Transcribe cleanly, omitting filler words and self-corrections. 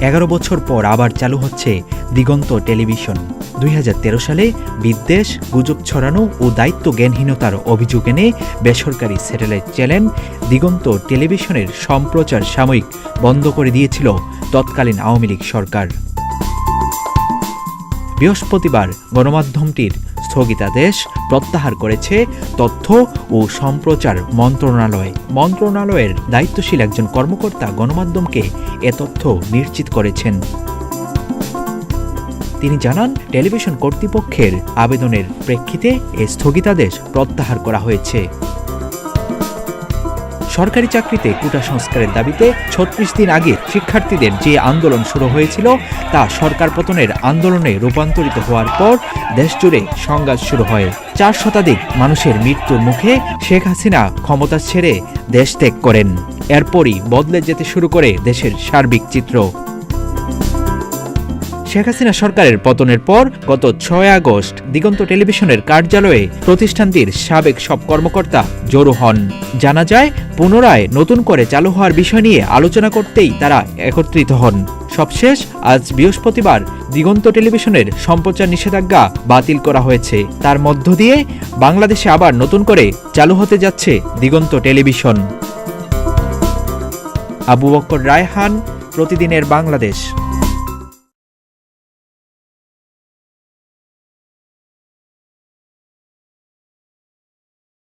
11 বছর পর আবার চালু হচ্ছে দিগন্ত টেলিভিশন। 2013 সালে বিদ্বেষ, গুজব ছড়ানো ও দায়িত্ব জ্ঞানহীনতার অভিযোগ এনে বেসরকারি স্যাটেলাইট চ্যানেল দিগন্ত টেলিভিশনের সম্প্রচার সাময়িক বন্ধ করে দিয়েছিল তৎকালীন আওয়ামী লীগ সরকার। বৃহস্পতিবার গণমাধ্যমটির স্থগিতাদেশ প্রত্যাহার করেছে তথ্য ও সম্প্রচার মন্ত্রণালয়। মন্ত্রণালয়ের দায়িত্বশীল একজন কর্মকর্তা গণমাধ্যমকে এ তথ্য নিশ্চিত করেছেন। তিনি জানান, টেলিভিশন কর্তৃপক্ষের আবেদনের প্রেক্ষিতে এ স্থগিতাদেশ প্রত্যাহার করা হয়েছে। সরকারি চাকরিতে কোটা সংস্কারের দাবিতে 36 দিন আগে শিক্ষার্থীদের যে আন্দোলন শুরু হয়েছিল তা সরকার পতনের আন্দোলনে রূপান্তরিত হওয়ার পর দেশজুড়ে সংঘাত শুরু হয়। 4 শতাধিক মানুষের মৃত্যুর মুখে শেখ হাসিনা ক্ষমতা ছেড়ে দেশ ত্যাগ করেন। এরপরই বদলে যেতে শুরু করে দেশের সার্বিক চিত্র। শেখ হাসিনা সরকারের পতনের পর গত 6 আগস্ট দিগন্ত টেলিভিশনের কার্যালয়ে প্রতিষ্ঠানটির সাবেক সব কর্মকর্তা জড়ো হন। জানা যায়, পুনরায় নতুন করে চালু হওয়ার বিষয় নিয়ে আলোচনা করতেই তারা একত্রিত হন। সবশেষ আজ বৃহস্পতিবার দিগন্ত টেলিভিশনের সম্প্রচার নিষেধাজ্ঞা বাতিল করা হয়েছে। তার মধ্য দিয়ে বাংলাদেশে আবার নতুন করে চালু হতে যাচ্ছে দিগন্ত টেলিভিশন। আবু বকর রায়হান, প্রতিদিনের বাংলাদেশ।